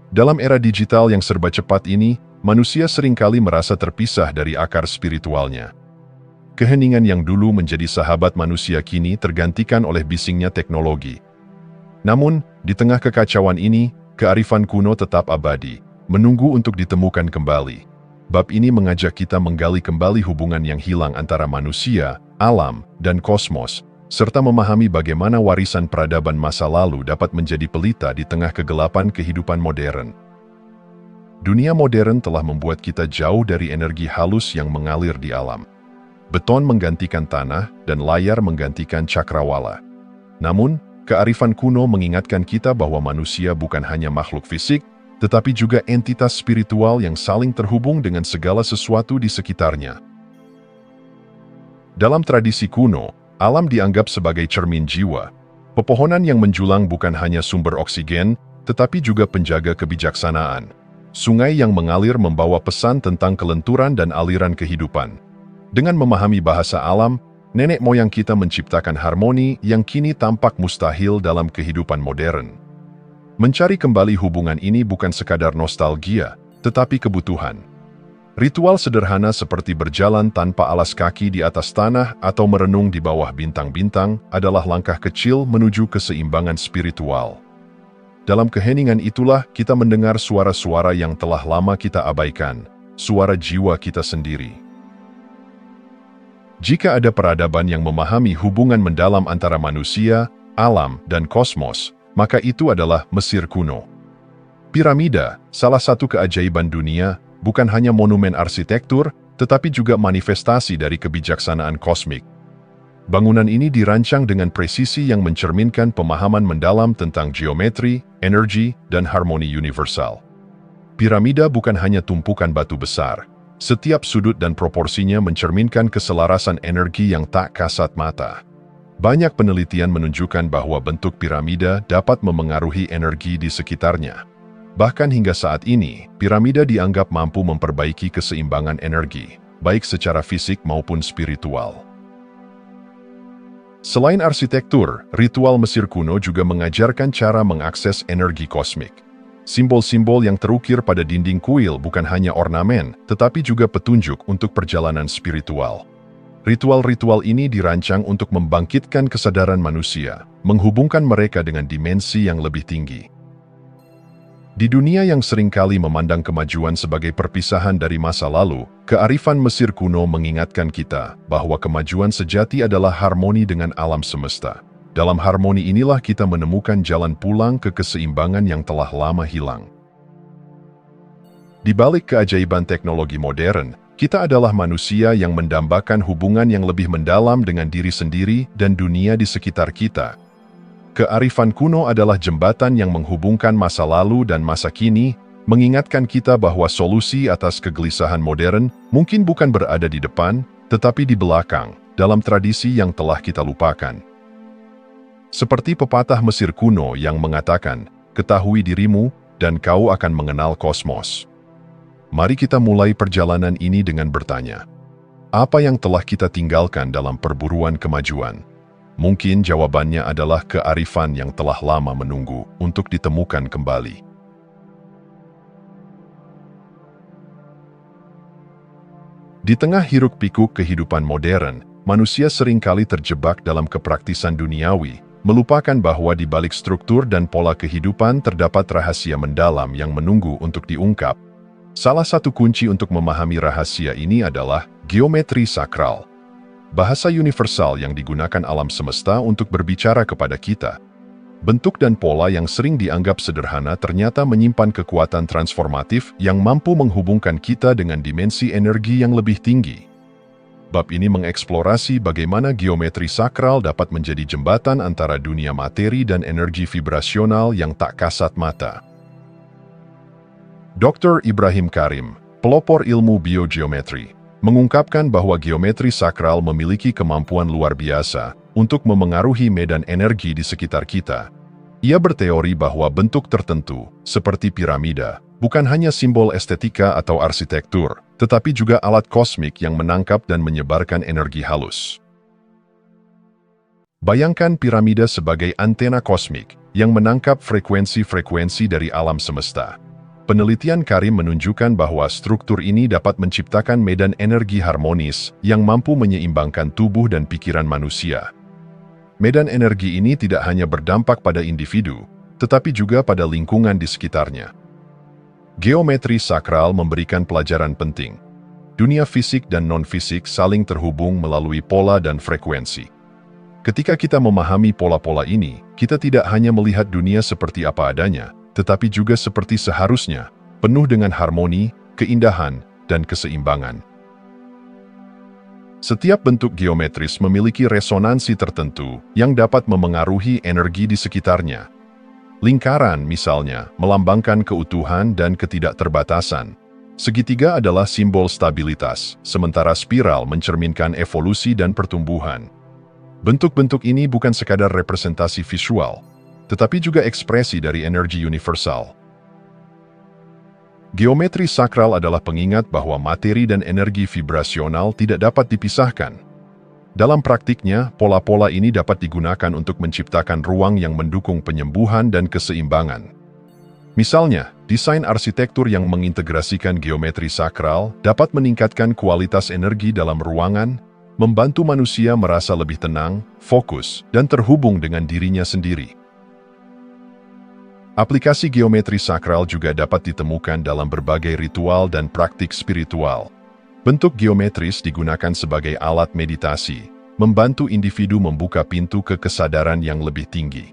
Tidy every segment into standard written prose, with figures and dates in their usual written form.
Dalam era digital yang serba cepat ini, manusia seringkali merasa terpisah dari akar spiritualnya. Keheningan yang dulu menjadi sahabat manusia kini tergantikan oleh bisingnya teknologi. Namun, di tengah kekacauan ini, kearifan kuno tetap abadi, menunggu untuk ditemukan kembali. Bab ini mengajak kita menggali kembali hubungan yang hilang antara manusia, alam, dan kosmos, serta memahami bagaimana warisan peradaban masa lalu dapat menjadi pelita di tengah kegelapan kehidupan modern. Dunia modern telah membuat kita jauh dari energi halus yang mengalir di alam. Beton menggantikan tanah dan layar menggantikan cakrawala. Namun, kearifan kuno mengingatkan kita bahwa manusia bukan hanya makhluk fisik, tetapi juga entitas spiritual yang saling terhubung dengan segala sesuatu di sekitarnya. Dalam tradisi kuno, alam dianggap sebagai cermin jiwa. Pepohonan yang menjulang bukan hanya sumber oksigen, tetapi juga penjaga kebijaksanaan. Sungai yang mengalir membawa pesan tentang kelenturan dan aliran kehidupan. Dengan memahami bahasa alam, nenek moyang kita menciptakan harmoni yang kini tampak mustahil dalam kehidupan modern. Mencari kembali hubungan ini bukan sekadar nostalgia, tetapi kebutuhan. Ritual sederhana seperti berjalan tanpa alas kaki di atas tanah atau merenung di bawah bintang-bintang adalah langkah kecil menuju keseimbangan spiritual. Dalam keheningan itulah kita mendengar suara-suara yang telah lama kita abaikan, suara jiwa kita sendiri. Jika ada peradaban yang memahami hubungan mendalam antara manusia, alam, dan kosmos, maka itu adalah Mesir kuno. Piramida, salah satu keajaiban dunia, bukan hanya monumen arsitektur, tetapi juga manifestasi dari kebijaksanaan kosmik. Bangunan ini dirancang dengan presisi yang mencerminkan pemahaman mendalam tentang geometri, energi, dan harmoni universal. Piramida bukan hanya tumpukan batu besar. Setiap sudut dan proporsinya mencerminkan keselarasan energi yang tak kasat mata. Banyak penelitian menunjukkan bahwa bentuk piramida dapat memengaruhi energi di sekitarnya. Bahkan hingga saat ini, piramida dianggap mampu memperbaiki keseimbangan energi, baik secara fisik maupun spiritual. Selain arsitektur, ritual Mesir kuno juga mengajarkan cara mengakses energi kosmik. Simbol-simbol yang terukir pada dinding kuil bukan hanya ornamen, tetapi juga petunjuk untuk perjalanan spiritual. Ritual-ritual ini dirancang untuk membangkitkan kesadaran manusia, menghubungkan mereka dengan dimensi yang lebih tinggi. Di dunia yang seringkali memandang kemajuan sebagai perpisahan dari masa lalu, kearifan Mesir kuno mengingatkan kita bahwa kemajuan sejati adalah harmoni dengan alam semesta. Dalam harmoni inilah kita menemukan jalan pulang ke keseimbangan yang telah lama hilang. Di balik keajaiban teknologi modern, kita adalah manusia yang mendambakan hubungan yang lebih mendalam dengan diri sendiri dan dunia di sekitar kita. Kearifan kuno adalah jembatan yang menghubungkan masa lalu dan masa kini, mengingatkan kita bahwa solusi atas kegelisahan modern mungkin bukan berada di depan, tetapi di belakang, dalam tradisi yang telah kita lupakan. Seperti pepatah Mesir kuno yang mengatakan, "Ketahui dirimu, dan kau akan mengenal kosmos." Mari kita mulai perjalanan ini dengan bertanya, apa yang telah kita tinggalkan dalam perburuan kemajuan? Mungkin jawabannya adalah kearifan yang telah lama menunggu untuk ditemukan kembali. Di tengah hiruk-pikuk kehidupan modern, manusia seringkali terjebak dalam kepraktisan duniawi, melupakan bahwa di balik struktur dan pola kehidupan terdapat rahasia mendalam yang menunggu untuk diungkap. Salah satu kunci untuk memahami rahasia ini adalah geometri sakral. Bahasa universal yang digunakan alam semesta untuk berbicara kepada kita. Bentuk dan pola yang sering dianggap sederhana ternyata menyimpan kekuatan transformatif yang mampu menghubungkan kita dengan dimensi energi yang lebih tinggi. Bab ini mengeksplorasi bagaimana geometri sakral dapat menjadi jembatan antara dunia materi dan energi vibrasional yang tak kasat mata. Dr. Ibrahim Karim, pelopor ilmu biogeometri, mengungkapkan bahwa geometri sakral memiliki kemampuan luar biasa untuk memengaruhi medan energi di sekitar kita. Ia berteori bahwa bentuk tertentu, seperti piramida, bukan hanya simbol estetika atau arsitektur, tetapi juga alat kosmik yang menangkap dan menyebarkan energi halus. Bayangkan piramida sebagai antena kosmik yang menangkap frekuensi-frekuensi dari alam semesta. Penelitian Karim menunjukkan bahwa struktur ini dapat menciptakan medan energi harmonis yang mampu menyeimbangkan tubuh dan pikiran manusia. Medan energi ini tidak hanya berdampak pada individu, tetapi juga pada lingkungan di sekitarnya. Geometri sakral memberikan pelajaran penting. Dunia fisik dan non-fisik saling terhubung melalui pola dan frekuensi. Ketika kita memahami pola-pola ini, kita tidak hanya melihat dunia seperti apa adanya, tetapi juga seperti seharusnya, penuh dengan harmoni, keindahan, dan keseimbangan. Setiap bentuk geometris memiliki resonansi tertentu yang dapat memengaruhi energi di sekitarnya. Lingkaran, misalnya, melambangkan keutuhan dan ketidakterbatasan. Segitiga adalah simbol stabilitas, sementara spiral mencerminkan evolusi dan pertumbuhan. Bentuk-bentuk ini bukan sekadar representasi visual, tetapi juga ekspresi dari energi universal. Geometri sakral adalah pengingat bahwa materi dan energi vibrasional tidak dapat dipisahkan. Dalam praktiknya, pola-pola ini dapat digunakan untuk menciptakan ruang yang mendukung penyembuhan dan keseimbangan. Misalnya, desain arsitektur yang mengintegrasikan geometri sakral dapat meningkatkan kualitas energi dalam ruangan, membantu manusia merasa lebih tenang, fokus, dan terhubung dengan dirinya sendiri. Aplikasi geometri sakral juga dapat ditemukan dalam berbagai ritual dan praktik spiritual. Bentuk geometris digunakan sebagai alat meditasi, membantu individu membuka pintu ke kesadaran yang lebih tinggi.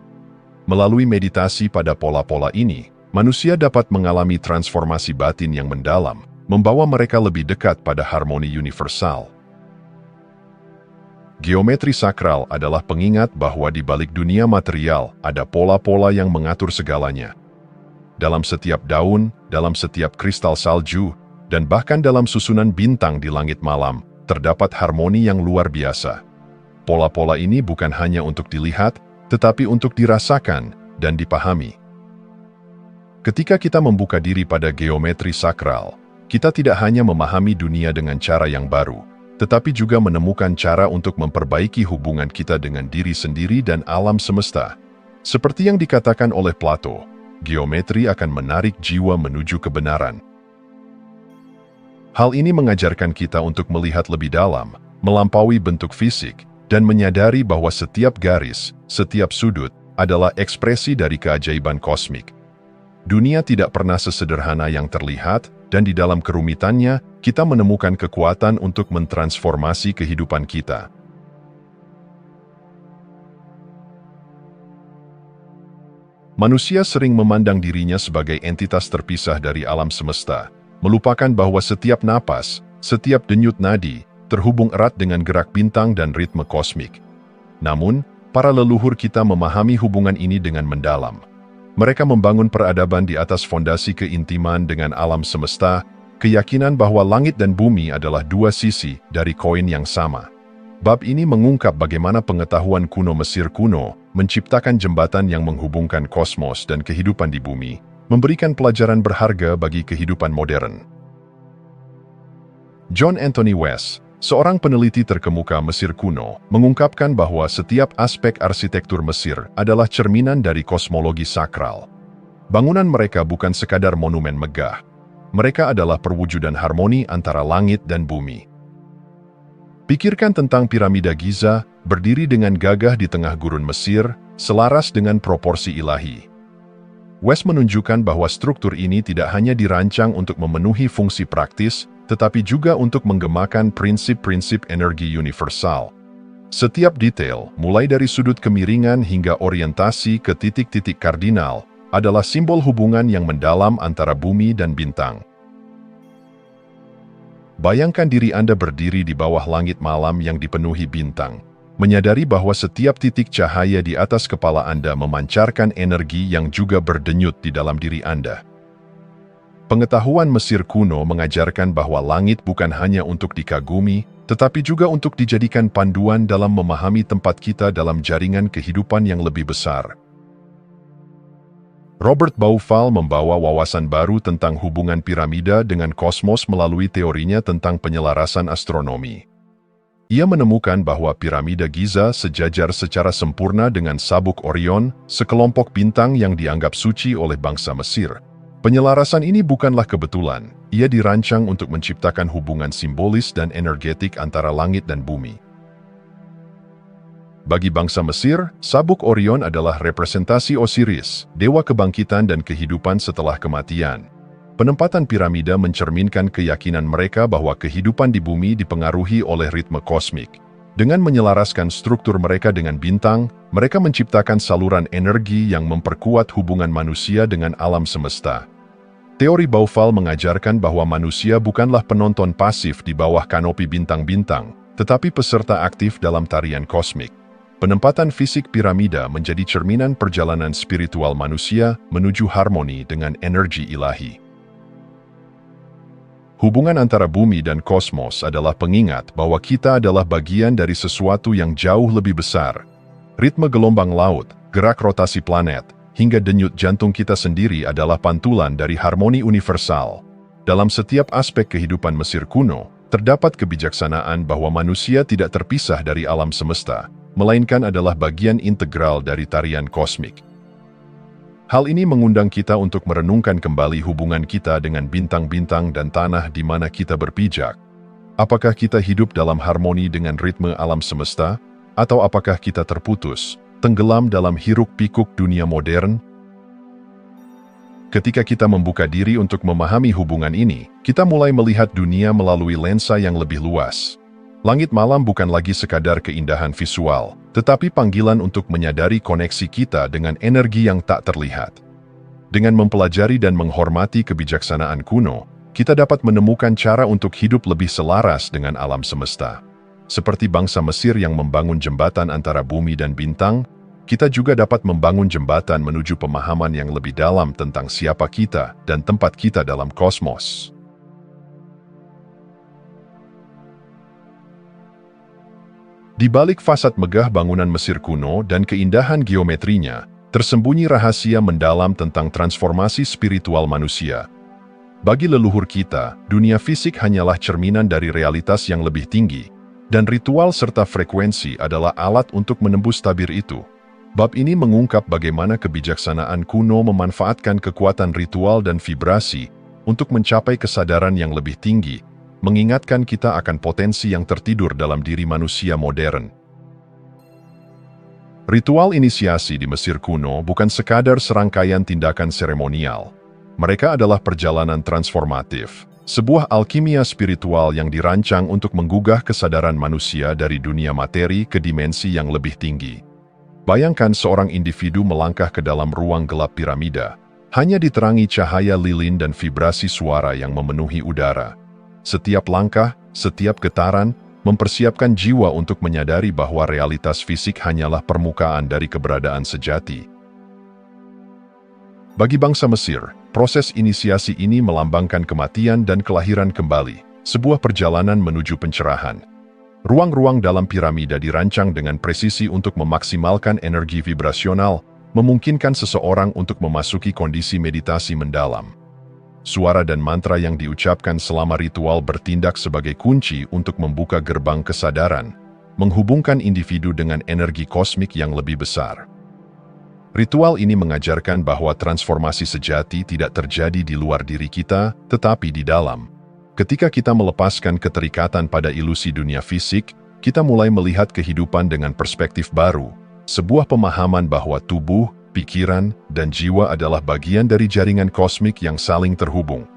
Melalui meditasi pada pola-pola ini, manusia dapat mengalami transformasi batin yang mendalam, membawa mereka lebih dekat pada harmoni universal. Geometri sakral adalah pengingat bahwa di balik dunia material ada pola-pola yang mengatur segalanya. Dalam setiap daun, dalam setiap kristal salju, dan bahkan dalam susunan bintang di langit malam, terdapat harmoni yang luar biasa. Pola-pola ini bukan hanya untuk dilihat, tetapi untuk dirasakan dan dipahami. Ketika kita membuka diri pada geometri sakral, kita tidak hanya memahami dunia dengan cara yang baru, tetapi juga menemukan cara untuk memperbaiki hubungan kita dengan diri sendiri dan alam semesta. Seperti yang dikatakan oleh Plato, geometri akan menarik jiwa menuju kebenaran. Hal ini mengajarkan kita untuk melihat lebih dalam, melampaui bentuk fisik, dan menyadari bahwa setiap garis, setiap sudut, adalah ekspresi dari keajaiban kosmik. Dunia tidak pernah sesederhana yang terlihat, dan di dalam kerumitannya, kita menemukan kekuatan untuk mentransformasi kehidupan kita. Manusia sering memandang dirinya sebagai entitas terpisah dari alam semesta, melupakan bahwa setiap napas, setiap denyut nadi, terhubung erat dengan gerak bintang dan ritme kosmik. Namun, para leluhur kita memahami hubungan ini dengan mendalam. Mereka membangun peradaban di atas fondasi keintiman dengan alam semesta, keyakinan bahwa langit dan bumi adalah dua sisi dari koin yang sama. Bab ini mengungkap bagaimana pengetahuan kuno Mesir kuno menciptakan jembatan yang menghubungkan kosmos dan kehidupan di bumi, memberikan pelajaran berharga bagi kehidupan modern. John Anthony West, seorang peneliti terkemuka Mesir kuno, mengungkapkan bahwa setiap aspek arsitektur Mesir adalah cerminan dari kosmologi sakral. Bangunan mereka bukan sekadar monumen megah. Mereka adalah perwujudan harmoni antara langit dan bumi. Pikirkan tentang piramida Giza, berdiri dengan gagah di tengah gurun Mesir, selaras dengan proporsi ilahi. West menunjukkan bahwa struktur ini tidak hanya dirancang untuk memenuhi fungsi praktis, tetapi juga untuk menggemakan prinsip-prinsip energi universal. Setiap detail, mulai dari sudut kemiringan hingga orientasi ke titik-titik kardinal, adalah simbol hubungan yang mendalam antara bumi dan bintang. Bayangkan diri Anda berdiri di bawah langit malam yang dipenuhi bintang, menyadari bahwa setiap titik cahaya di atas kepala Anda memancarkan energi yang juga berdenyut di dalam diri Anda. Pengetahuan Mesir kuno mengajarkan bahwa langit bukan hanya untuk dikagumi, tetapi juga untuk dijadikan panduan dalam memahami tempat kita dalam jaringan kehidupan yang lebih besar. Robert Baufal membawa wawasan baru tentang hubungan piramida dengan kosmos melalui teorinya tentang penyelarasan astronomi. Ia menemukan bahwa piramida Giza sejajar secara sempurna dengan sabuk Orion, sekelompok bintang yang dianggap suci oleh bangsa Mesir. Penyelarasan ini bukanlah kebetulan, ia dirancang untuk menciptakan hubungan simbolis dan energetik antara langit dan bumi. Bagi bangsa Mesir, sabuk Orion adalah representasi Osiris, dewa kebangkitan dan kehidupan setelah kematian. Penempatan piramida mencerminkan keyakinan mereka bahwa kehidupan di bumi dipengaruhi oleh ritme kosmik. Dengan menyelaraskan struktur mereka dengan bintang, mereka menciptakan saluran energi yang memperkuat hubungan manusia dengan alam semesta. Teori Baufal mengajarkan bahwa manusia bukanlah penonton pasif di bawah kanopi bintang-bintang, tetapi peserta aktif dalam tarian kosmik. Penempatan fisik piramida menjadi cerminan perjalanan spiritual manusia menuju harmoni dengan energi ilahi. Hubungan antara bumi dan kosmos adalah pengingat bahwa kita adalah bagian dari sesuatu yang jauh lebih besar. Ritme gelombang laut, gerak rotasi planet, hingga denyut jantung kita sendiri adalah pantulan dari harmoni universal. Dalam setiap aspek kehidupan Mesir kuno, terdapat kebijaksanaan bahwa manusia tidak terpisah dari alam semesta, melainkan adalah bagian integral dari tarian kosmik. Hal ini mengundang kita untuk merenungkan kembali hubungan kita dengan bintang-bintang dan tanah di mana kita berpijak. Apakah kita hidup dalam harmoni dengan ritme alam semesta, atau apakah kita terputus, tenggelam dalam hiruk-pikuk dunia modern? Ketika kita membuka diri untuk memahami hubungan ini, kita mulai melihat dunia melalui lensa yang lebih luas. Langit malam bukan lagi sekadar keindahan visual, tetapi panggilan untuk menyadari koneksi kita dengan energi yang tak terlihat. Dengan mempelajari dan menghormati kebijaksanaan kuno, kita dapat menemukan cara untuk hidup lebih selaras dengan alam semesta. Seperti bangsa Mesir yang membangun jembatan antara bumi dan bintang, kita juga dapat membangun jembatan menuju pemahaman yang lebih dalam tentang siapa kita dan tempat kita dalam kosmos. Di balik fasad megah bangunan Mesir kuno dan keindahan geometrinya, tersembunyi rahasia mendalam tentang transformasi spiritual manusia. Bagi leluhur kita, dunia fisik hanyalah cerminan dari realitas yang lebih tinggi, dan ritual serta frekuensi adalah alat untuk menembus tabir itu. Bab ini mengungkap bagaimana kebijaksanaan kuno memanfaatkan kekuatan ritual dan vibrasi untuk mencapai kesadaran yang lebih tinggi, mengingatkan kita akan potensi yang tertidur dalam diri manusia modern. Ritual inisiasi di Mesir kuno bukan sekadar serangkaian tindakan seremonial. Mereka adalah perjalanan transformatif, sebuah alkimia spiritual yang dirancang untuk menggugah kesadaran manusia dari dunia materi ke dimensi yang lebih tinggi. Bayangkan seorang individu melangkah ke dalam ruang gelap piramida, hanya diterangi cahaya lilin dan vibrasi suara yang memenuhi udara. Setiap langkah, setiap getaran, mempersiapkan jiwa untuk menyadari bahwa realitas fisik hanyalah permukaan dari keberadaan sejati. Bagi bangsa Mesir, proses inisiasi ini melambangkan kematian dan kelahiran kembali, sebuah perjalanan menuju pencerahan. Ruang-ruang dalam piramida dirancang dengan presisi untuk memaksimalkan energi vibrasional, memungkinkan seseorang untuk memasuki kondisi meditasi mendalam. Suara dan mantra yang diucapkan selama ritual bertindak sebagai kunci untuk membuka gerbang kesadaran, menghubungkan individu dengan energi kosmik yang lebih besar. Ritual ini mengajarkan bahwa transformasi sejati tidak terjadi di luar diri kita, tetapi di dalam. Ketika kita melepaskan keterikatan pada ilusi dunia fisik, kita mulai melihat kehidupan dengan perspektif baru, sebuah pemahaman bahwa tubuh, pikiran, dan jiwa adalah bagian dari jaringan kosmik yang saling terhubung.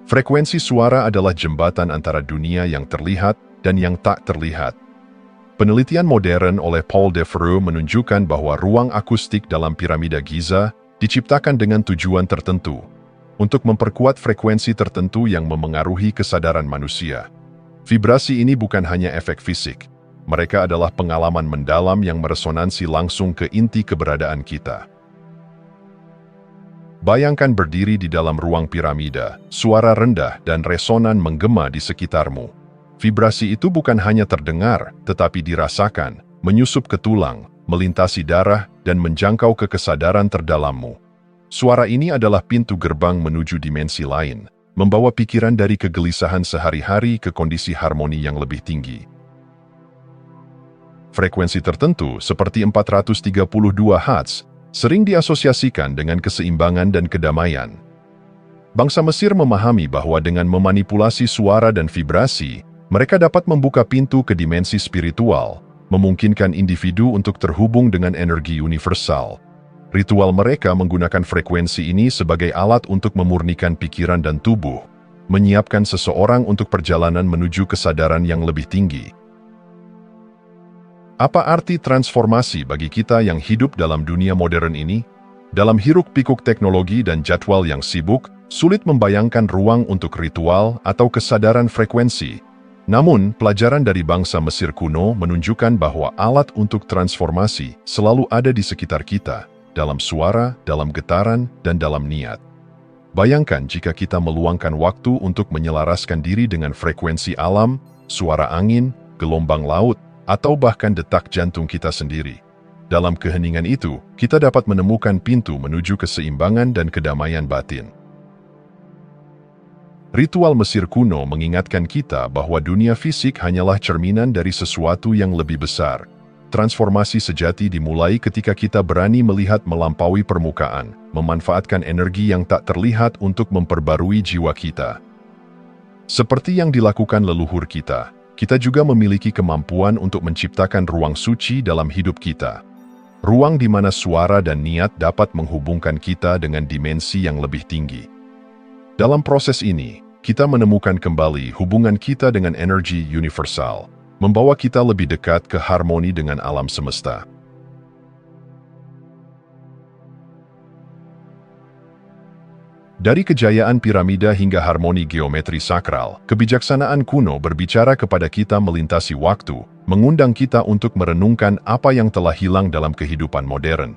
Frekuensi suara adalah jembatan antara dunia yang terlihat dan yang tak terlihat. Penelitian modern oleh Paul Devereux menunjukkan bahwa ruang akustik dalam piramida Giza diciptakan dengan tujuan tertentu, untuk memperkuat frekuensi tertentu yang memengaruhi kesadaran manusia. Vibrasi ini bukan hanya efek fisik, mereka adalah pengalaman mendalam yang meresonansi langsung ke inti keberadaan kita. Bayangkan berdiri di dalam ruang piramida, suara rendah dan resonan menggema di sekitarmu. Vibrasi itu bukan hanya terdengar, tetapi dirasakan, menyusup ke tulang, melintasi darah, dan menjangkau ke kesadaran terdalammu. Suara ini adalah pintu gerbang menuju dimensi lain, membawa pikiran dari kegelisahan sehari-hari ke kondisi harmoni yang lebih tinggi. Frekuensi tertentu seperti 432 Hz sering diasosiasikan dengan keseimbangan dan kedamaian. Bangsa Mesir memahami bahwa dengan memanipulasi suara dan vibrasi, mereka dapat membuka pintu ke dimensi spiritual, memungkinkan individu untuk terhubung dengan energi universal. Ritual mereka menggunakan frekuensi ini sebagai alat untuk memurnikan pikiran dan tubuh, menyiapkan seseorang untuk perjalanan menuju kesadaran yang lebih tinggi. Apa arti transformasi bagi kita yang hidup dalam dunia modern ini? Dalam hiruk-pikuk teknologi dan jadwal yang sibuk, sulit membayangkan ruang untuk ritual atau kesadaran frekuensi. Namun, pelajaran dari bangsa Mesir kuno menunjukkan bahwa alat untuk transformasi selalu ada di sekitar kita, dalam suara, dalam getaran, dan dalam niat. Bayangkan jika kita meluangkan waktu untuk menyelaraskan diri dengan frekuensi alam, suara angin, gelombang laut, atau bahkan detak jantung kita sendiri. Dalam keheningan itu, kita dapat menemukan pintu menuju keseimbangan dan kedamaian batin. Ritual Mesir kuno mengingatkan kita bahwa dunia fisik hanyalah cerminan dari sesuatu yang lebih besar. Transformasi sejati dimulai ketika kita berani melihat melampaui permukaan, memanfaatkan energi yang tak terlihat untuk memperbarui jiwa kita. Seperti yang dilakukan leluhur kita, kita juga memiliki kemampuan untuk menciptakan ruang suci dalam hidup kita. Ruang di mana suara dan niat dapat menghubungkan kita dengan dimensi yang lebih tinggi. Dalam proses ini, kita menemukan kembali hubungan kita dengan energi universal, membawa kita lebih dekat ke harmoni dengan alam semesta. Dari kejayaan piramida hingga harmoni geometri sakral, kebijaksanaan kuno berbicara kepada kita melintasi waktu, mengundang kita untuk merenungkan apa yang telah hilang dalam kehidupan modern.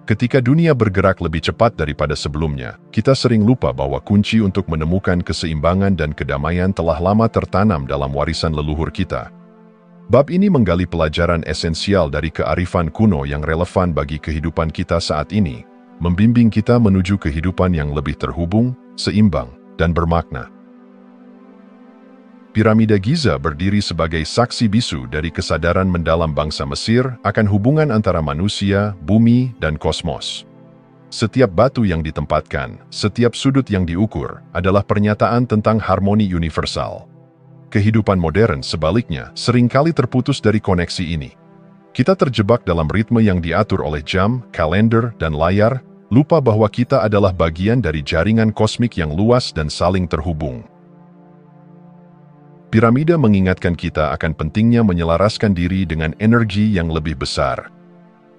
Ketika dunia bergerak lebih cepat daripada sebelumnya, kita sering lupa bahwa kunci untuk menemukan keseimbangan dan kedamaian telah lama tertanam dalam warisan leluhur kita. Bab ini menggali pelajaran esensial dari kearifan kuno yang relevan bagi kehidupan kita saat ini, membimbing kita menuju kehidupan yang lebih terhubung, seimbang, dan bermakna. Piramida Giza berdiri sebagai saksi bisu dari kesadaran mendalam bangsa Mesir akan hubungan antara manusia, bumi, dan kosmos. Setiap batu yang ditempatkan, setiap sudut yang diukur, adalah pernyataan tentang harmoni universal. Kehidupan modern, sebaliknya, seringkali terputus dari koneksi ini. Kita terjebak dalam ritme yang diatur oleh jam, kalender, dan layar, lupa bahwa kita adalah bagian dari jaringan kosmik yang luas dan saling terhubung. Piramida mengingatkan kita akan pentingnya menyelaraskan diri dengan energi yang lebih besar.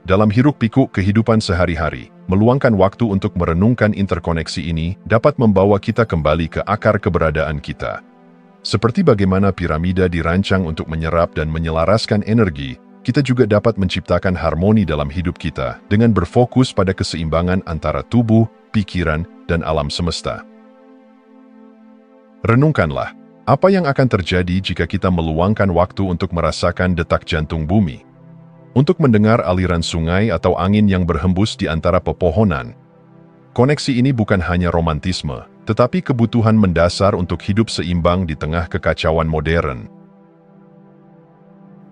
Dalam hiruk-pikuk kehidupan sehari-hari, meluangkan waktu untuk merenungkan interkoneksi ini dapat membawa kita kembali ke akar keberadaan kita. Seperti bagaimana piramida dirancang untuk menyerap dan menyelaraskan energi, kita juga dapat menciptakan harmoni dalam hidup kita dengan berfokus pada keseimbangan antara tubuh, pikiran, dan alam semesta. Renungkanlah, apa yang akan terjadi jika kita meluangkan waktu untuk merasakan detak jantung bumi? Untuk mendengar aliran sungai atau angin yang berhembus di antara pepohonan. Koneksi ini bukan hanya romantisme, tetapi kebutuhan mendasar untuk hidup seimbang di tengah kekacauan modern.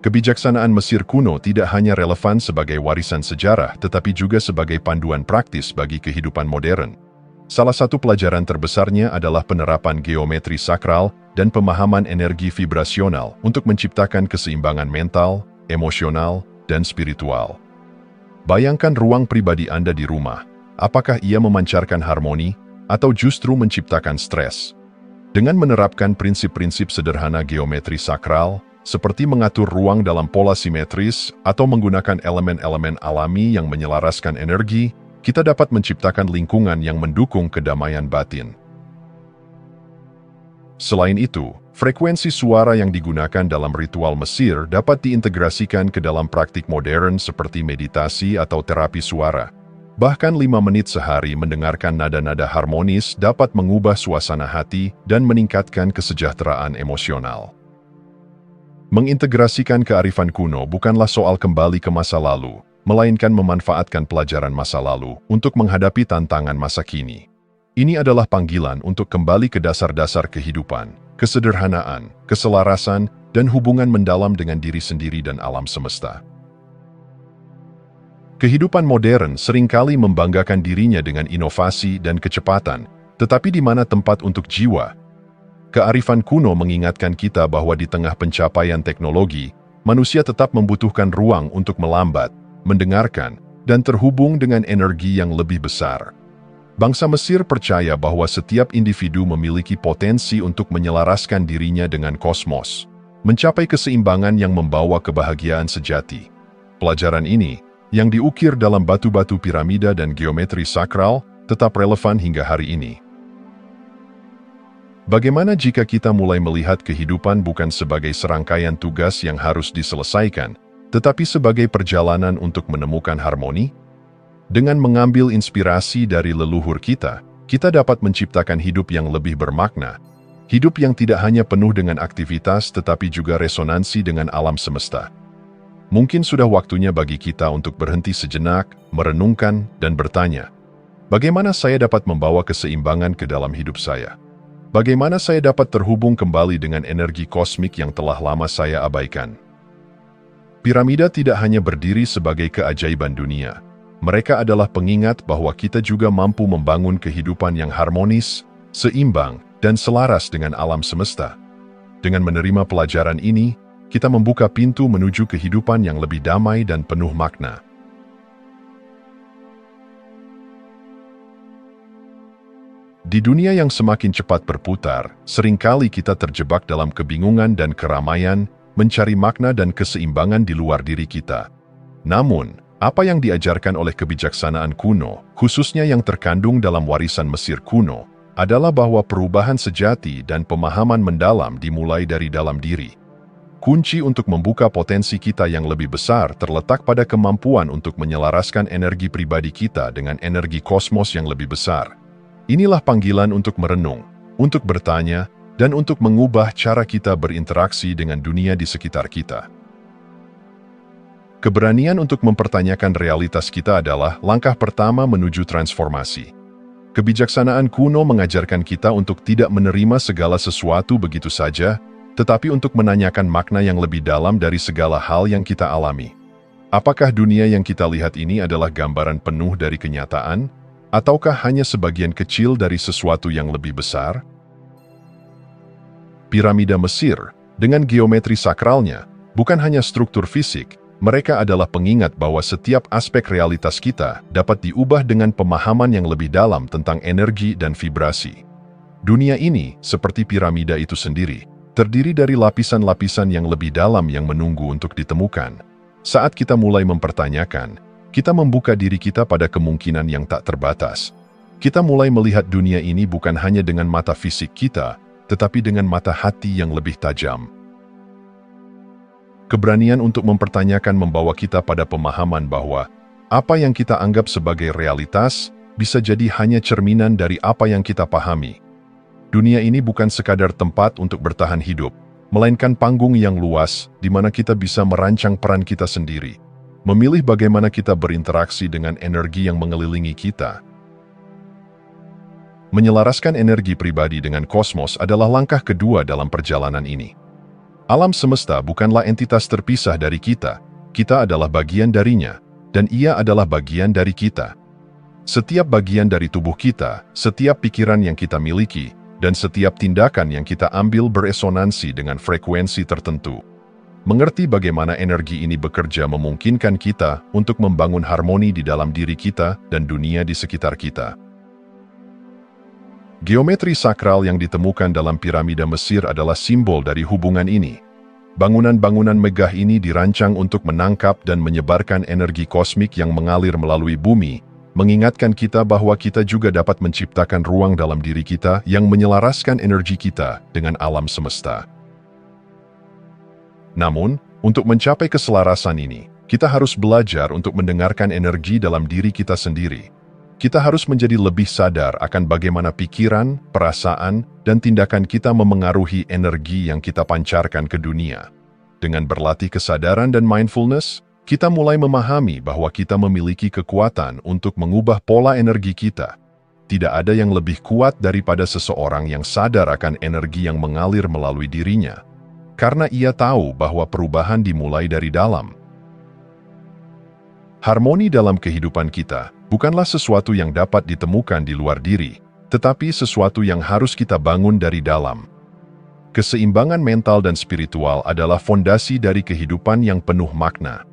Kebijaksanaan Mesir kuno tidak hanya relevan sebagai warisan sejarah, tetapi juga sebagai panduan praktis bagi kehidupan modern. Salah satu pelajaran terbesarnya adalah penerapan geometri sakral dan pemahaman energi vibrasional untuk menciptakan keseimbangan mental, emosional, dan spiritual. Bayangkan ruang pribadi Anda di rumah. Apakah ia memancarkan harmoni atau justru menciptakan stres? Dengan menerapkan prinsip-prinsip sederhana geometri sakral, seperti mengatur ruang dalam pola simetris atau menggunakan elemen-elemen alami yang menyelaraskan energi, kita dapat menciptakan lingkungan yang mendukung kedamaian batin. Selain itu, frekuensi suara yang digunakan dalam ritual Mesir dapat diintegrasikan ke dalam praktik modern seperti meditasi atau terapi suara. Bahkan 5 menit sehari mendengarkan nada-nada harmonis dapat mengubah suasana hati dan meningkatkan kesejahteraan emosional. Mengintegrasikan kearifan kuno bukanlah soal kembali ke masa lalu, melainkan memanfaatkan pelajaran masa lalu untuk menghadapi tantangan masa kini. Ini adalah panggilan untuk kembali ke dasar-dasar kehidupan, kesederhanaan, keselarasan, dan hubungan mendalam dengan diri sendiri dan alam semesta. Kehidupan modern seringkali membanggakan dirinya dengan inovasi dan kecepatan, tetapi di mana tempat untuk jiwa? Kearifan kuno mengingatkan kita bahwa di tengah pencapaian teknologi, manusia tetap membutuhkan ruang untuk melambat, mendengarkan, dan terhubung dengan energi yang lebih besar. Bangsa Mesir percaya bahwa setiap individu memiliki potensi untuk menyelaraskan dirinya dengan kosmos, mencapai keseimbangan yang membawa kebahagiaan sejati. Pelajaran ini, yang diukir dalam batu-batu piramida dan geometri sakral, tetap relevan hingga hari ini. Bagaimana jika kita mulai melihat kehidupan bukan sebagai serangkaian tugas yang harus diselesaikan, tetapi sebagai perjalanan untuk menemukan harmoni? Dengan mengambil inspirasi dari leluhur kita dapat menciptakan hidup yang lebih bermakna. Hidup yang tidak hanya penuh dengan aktivitas tetapi juga resonansi dengan alam semesta. Mungkin sudah waktunya bagi kita untuk berhenti sejenak, merenungkan, dan bertanya, bagaimana saya dapat membawa keseimbangan ke dalam hidup saya? Bagaimana saya dapat terhubung kembali dengan energi kosmik yang telah lama saya abaikan? Piramida tidak hanya berdiri sebagai keajaiban dunia. Mereka adalah pengingat bahwa kita juga mampu membangun kehidupan yang harmonis, seimbang, dan selaras dengan alam semesta. Dengan menerima pelajaran ini, kita membuka pintu menuju kehidupan yang lebih damai dan penuh makna. Di dunia yang semakin cepat berputar, seringkali kita terjebak dalam kebingungan dan keramaian, mencari makna dan keseimbangan di luar diri kita. Namun, apa yang diajarkan oleh kebijaksanaan kuno, khususnya yang terkandung dalam warisan Mesir kuno, adalah bahwa perubahan sejati dan pemahaman mendalam dimulai dari dalam diri. Kunci untuk membuka potensi kita yang lebih besar terletak pada kemampuan untuk menyelaraskan energi pribadi kita dengan energi kosmos yang lebih besar. Inilah panggilan untuk merenung, untuk bertanya, dan untuk mengubah cara kita berinteraksi dengan dunia di sekitar kita. Keberanian untuk mempertanyakan realitas kita adalah langkah pertama menuju transformasi. Kebijaksanaan kuno mengajarkan kita untuk tidak menerima segala sesuatu begitu saja, tetapi untuk menanyakan makna yang lebih dalam dari segala hal yang kita alami. Apakah dunia yang kita lihat ini adalah gambaran penuh dari kenyataan, ataukah hanya sebagian kecil dari sesuatu yang lebih besar? Piramida Mesir, dengan geometri sakralnya, bukan hanya struktur fisik, mereka adalah pengingat bahwa setiap aspek realitas kita dapat diubah dengan pemahaman yang lebih dalam tentang energi dan vibrasi. Dunia ini, seperti piramida itu sendiri, terdiri dari lapisan-lapisan yang lebih dalam yang menunggu untuk ditemukan. Saat kita mulai mempertanyakan, kita membuka diri kita pada kemungkinan yang tak terbatas. Kita mulai melihat dunia ini bukan hanya dengan mata fisik kita, tetapi dengan mata hati yang lebih tajam. Keberanian untuk mempertanyakan membawa kita pada pemahaman bahwa apa yang kita anggap sebagai realitas bisa jadi hanya cerminan dari apa yang kita pahami. Dunia ini bukan sekadar tempat untuk bertahan hidup, melainkan panggung yang luas di mana kita bisa merancang peran kita sendiri, memilih bagaimana kita berinteraksi dengan energi yang mengelilingi kita. Menyelaraskan energi pribadi dengan kosmos adalah langkah kedua dalam perjalanan ini. Alam semesta bukanlah entitas terpisah dari kita adalah bagian darinya, dan ia adalah bagian dari kita. Setiap bagian dari tubuh kita, setiap pikiran yang kita miliki, dan setiap tindakan yang kita ambil beresonansi dengan frekuensi tertentu. Mengerti bagaimana energi ini bekerja memungkinkan kita untuk membangun harmoni di dalam diri kita dan dunia di sekitar kita. Geometri sakral yang ditemukan dalam piramida Mesir adalah simbol dari hubungan ini. Bangunan-bangunan megah ini dirancang untuk menangkap dan menyebarkan energi kosmik yang mengalir melalui bumi, mengingatkan kita bahwa kita juga dapat menciptakan ruang dalam diri kita yang menyelaraskan energi kita dengan alam semesta. Namun, untuk mencapai keselarasan ini, kita harus belajar untuk mendengarkan energi dalam diri kita sendiri. Kita harus menjadi lebih sadar akan bagaimana pikiran, perasaan, dan tindakan kita memengaruhi energi yang kita pancarkan ke dunia. Dengan berlatih kesadaran dan mindfulness, kita mulai memahami bahwa kita memiliki kekuatan untuk mengubah pola energi kita. Tidak ada yang lebih kuat daripada seseorang yang sadar akan energi yang mengalir melalui dirinya, karena ia tahu bahwa perubahan dimulai dari dalam. Harmoni dalam kehidupan kita bukanlah sesuatu yang dapat ditemukan di luar diri, tetapi sesuatu yang harus kita bangun dari dalam. Keseimbangan mental dan spiritual adalah fondasi dari kehidupan yang penuh makna.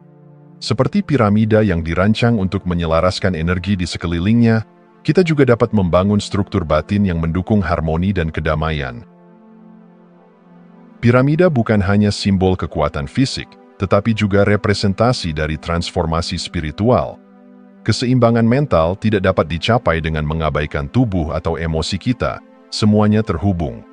Seperti piramida yang dirancang untuk menyelaraskan energi di sekelilingnya, kita juga dapat membangun struktur batin yang mendukung harmoni dan kedamaian. Piramida bukan hanya simbol kekuatan fisik, tetapi juga representasi dari transformasi spiritual. Keseimbangan mental tidak dapat dicapai dengan mengabaikan tubuh atau emosi kita, semuanya terhubung.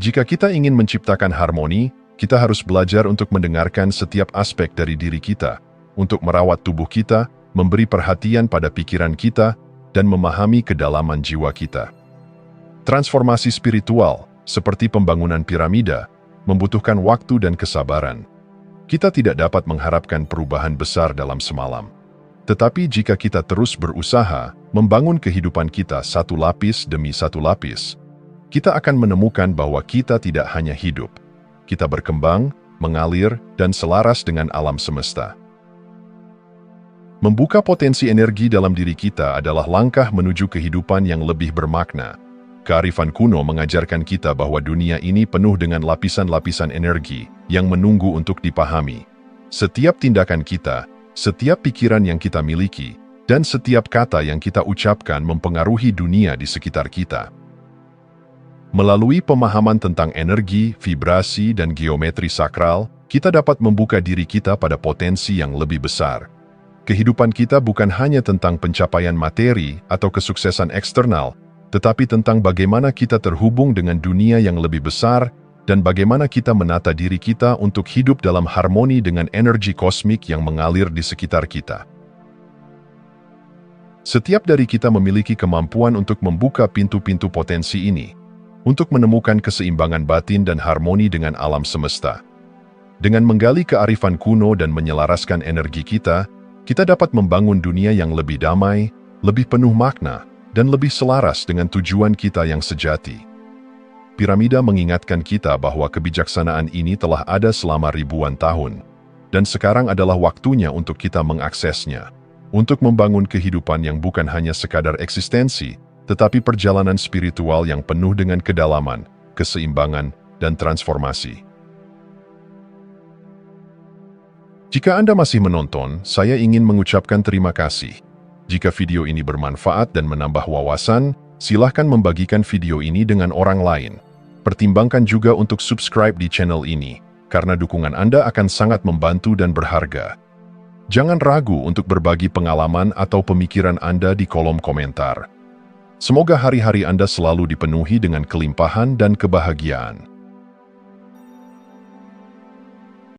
Jika kita ingin menciptakan harmoni, kita harus belajar untuk mendengarkan setiap aspek dari diri kita, untuk merawat tubuh kita, memberi perhatian pada pikiran kita, dan memahami kedalaman jiwa kita. Transformasi spiritual, seperti pembangunan piramida, membutuhkan waktu dan kesabaran. Kita tidak dapat mengharapkan perubahan besar dalam semalam. Tetapi jika kita terus berusaha membangun kehidupan kita satu lapis demi satu lapis, kita akan menemukan bahwa kita tidak hanya hidup. Kita berkembang, mengalir, dan selaras dengan alam semesta. Membuka potensi energi dalam diri kita adalah langkah menuju kehidupan yang lebih bermakna. Kearifan kuno mengajarkan kita bahwa dunia ini penuh dengan lapisan-lapisan energi yang menunggu untuk dipahami. Setiap tindakan kita, setiap pikiran yang kita miliki, dan setiap kata yang kita ucapkan mempengaruhi dunia di sekitar kita. Melalui pemahaman tentang energi, vibrasi, dan geometri sakral, kita dapat membuka diri kita pada potensi yang lebih besar. Kehidupan kita bukan hanya tentang pencapaian materi atau kesuksesan eksternal, tetapi tentang bagaimana kita terhubung dengan dunia yang lebih besar dan bagaimana kita menata diri kita untuk hidup dalam harmoni dengan energi kosmik yang mengalir di sekitar kita. Setiap dari kita memiliki kemampuan untuk membuka pintu-pintu potensi ini, untuk menemukan keseimbangan batin dan harmoni dengan alam semesta. Dengan menggali kearifan kuno dan menyelaraskan energi kita, kita dapat membangun dunia yang lebih damai, lebih penuh makna, dan lebih selaras dengan tujuan kita yang sejati. Piramida mengingatkan kita bahwa kebijaksanaan ini telah ada selama ribuan tahun, dan sekarang adalah waktunya untuk kita mengaksesnya, untuk membangun kehidupan yang bukan hanya sekadar eksistensi, tetapi perjalanan spiritual yang penuh dengan kedalaman, keseimbangan, dan transformasi. Jika Anda masih menonton, saya ingin mengucapkan terima kasih. Jika video ini bermanfaat dan menambah wawasan, silahkan membagikan video ini dengan orang lain. Pertimbangkan juga untuk subscribe di channel ini, karena dukungan Anda akan sangat membantu dan berharga. Jangan ragu untuk berbagi pengalaman atau pemikiran Anda di kolom komentar. Semoga hari-hari Anda selalu dipenuhi dengan kelimpahan dan kebahagiaan.